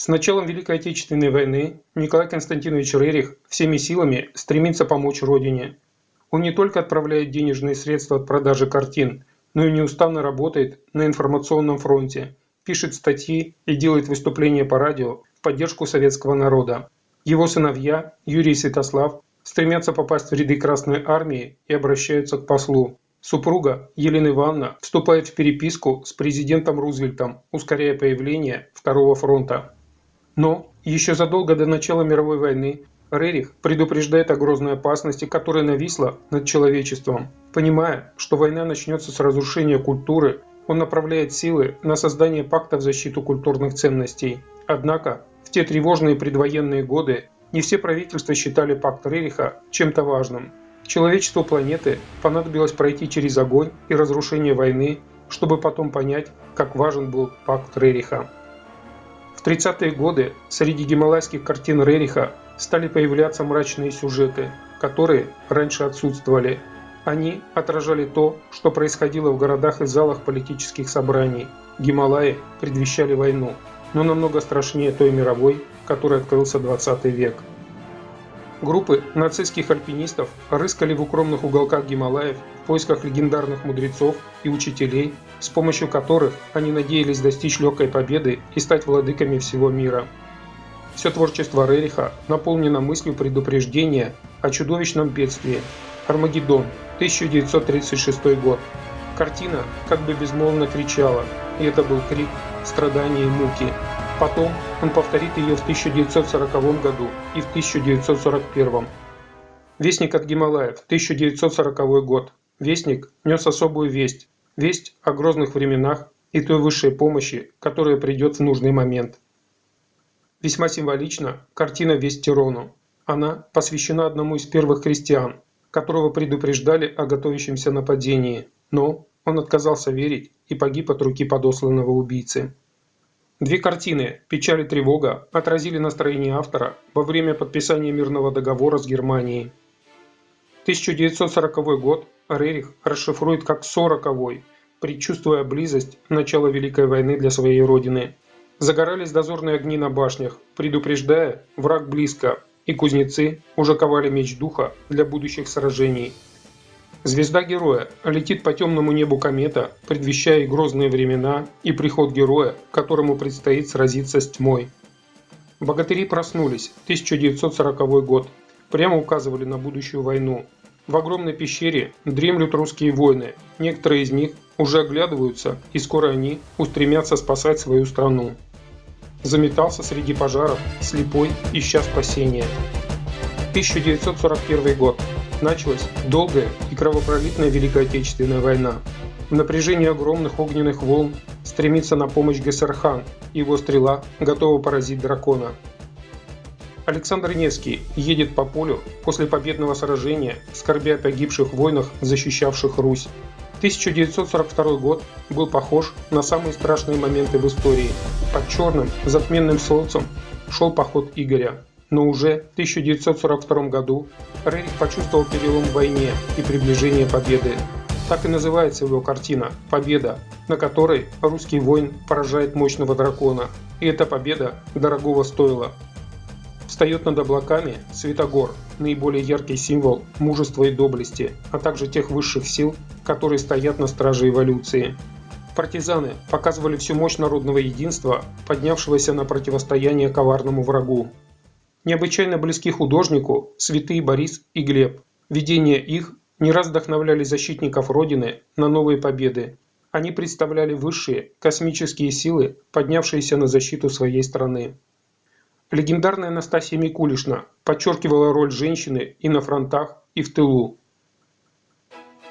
С началом Великой Отечественной войны Николай Константинович Рерих всеми силами стремится помочь Родине. Он не только отправляет денежные средства от продажи картин, но и неустанно работает на информационном фронте, пишет статьи и делает выступления по радио в поддержку советского народа. Его сыновья, Юрий и Святослав, стремятся попасть в ряды Красной Армии и обращаются к послу. Супруга, Елена Ивановна, вступает в переписку с президентом Рузвельтом, ускоряя появление Второго фронта. Но еще задолго до начала мировой войны Рерих предупреждает о грозной опасности, которая нависла над человечеством. Понимая, что война начнется с разрушения культуры, он направляет силы на создание пакта в защиту культурных ценностей. Однако, в те тревожные предвоенные годы не все правительства считали пакт Рериха чем-то важным. Человечеству планеты понадобилось пройти через огонь и разрушение войны, чтобы потом понять, как важен был пакт Рериха. В 30-е годы среди гималайских картин Рериха стали появляться мрачные сюжеты, которые раньше отсутствовали. Они отражали то, что происходило в городах и залах политических собраний. Гималаи предвещали войну, но намного страшнее той мировой, которой открылся 20 век. Группы нацистских альпинистов рыскали в укромных уголках Гималаев в поисках легендарных мудрецов и учителей, с помощью которых они надеялись достичь легкой победы и стать владыками всего мира. Все творчество Рериха наполнено мыслью предупреждения о чудовищном бедствии. Армагеддон, 1936 год. Картина как бы безмолвно кричала, и это был крик страдания и муки. Потом он повторит ее в 1940 году и в 1941. Вестник от Гималаев, 1940 год. Вестник нес особую весть. Весть о грозных временах и той высшей помощи, которая придет в нужный момент. Весьма символично картина «Весть Тирону». Она посвящена одному из первых христиан, которого предупреждали о готовящемся нападении, но он отказался верить и погиб от руки подосланного убийцы. Две картины «Печаль и тревога» отразили настроение автора во время подписания мирного договора с Германией. 1940 год Рерих расшифрует как 40-й, предчувствуя близость начала Великой войны для своей родины. Загорались дозорные огни на башнях, предупреждая «враг близко», и кузнецы уже ковали меч духа для будущих сражений. Звезда героя летит по темному небу комета, предвещая и грозные времена, и приход героя, которому предстоит сразиться с тьмой. Богатыри проснулись, 1940 год, прямо указывали на будущую войну. В огромной пещере дремлют русские воины, некоторые из них уже оглядываются, и скоро они устремятся спасать свою страну. Заметался среди пожаров, слепой, ища спасения. 1941 год. Началась долгая и кровопролитная Великая Отечественная война. В напряжении огромных огненных волн стремится на помощь Гессер-хан, его стрела готова поразить дракона. Александр Невский едет по полю после победного сражения, скорбя о погибших воинах, защищавших Русь. 1942 год был похож на самые страшные моменты в истории. Под черным, затменным солнцем шел поход Игоря. Но уже в 1942 году Рерих почувствовал перелом в войне и приближение победы. Так и называется его картина «Победа», на которой русский воин поражает мощного дракона. И эта победа дорогого стоила. Встает над облаками Святогор, наиболее яркий символ мужества и доблести, а также тех высших сил, которые стоят на страже эволюции. Партизаны показывали всю мощь народного единства, поднявшегося на противостояние коварному врагу. Необычайно близки художнику святые Борис и Глеб. Видения их не раз вдохновляли защитников Родины на новые победы. Они представляли высшие космические силы, поднявшиеся на защиту своей страны. Легендарная Настасья Микулишна подчеркивала роль женщины и на фронтах, и в тылу.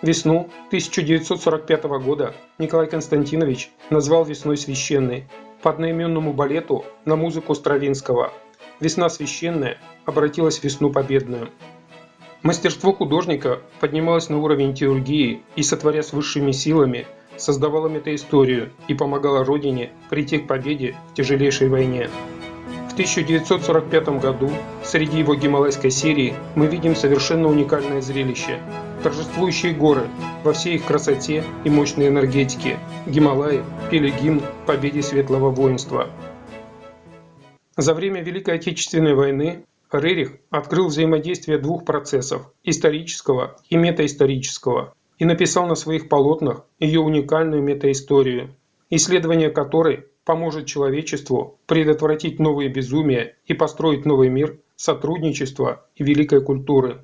Весну 1945 года Николай Константинович назвал «Весной священной» по одноименному балету на музыку Стравинского. Весна священная обратилась в весну победную. Мастерство художника поднималось на уровень теургии и, сотворя с высшими силами, создавало метаисторию и помогало Родине прийти к победе в тяжелейшей войне. В 1945 году среди его гималайской серии мы видим совершенно уникальное зрелище. Торжествующие горы во всей их красоте и мощной энергетике. Гималаи пели гимн победе светлого воинства. За время Великой Отечественной войны Рерих открыл взаимодействие двух процессов – исторического и метаисторического, и написал на своих полотнах ее уникальную метаисторию, исследование которой поможет человечеству предотвратить новые безумия и построить новый мир сотрудничества и великой культуры.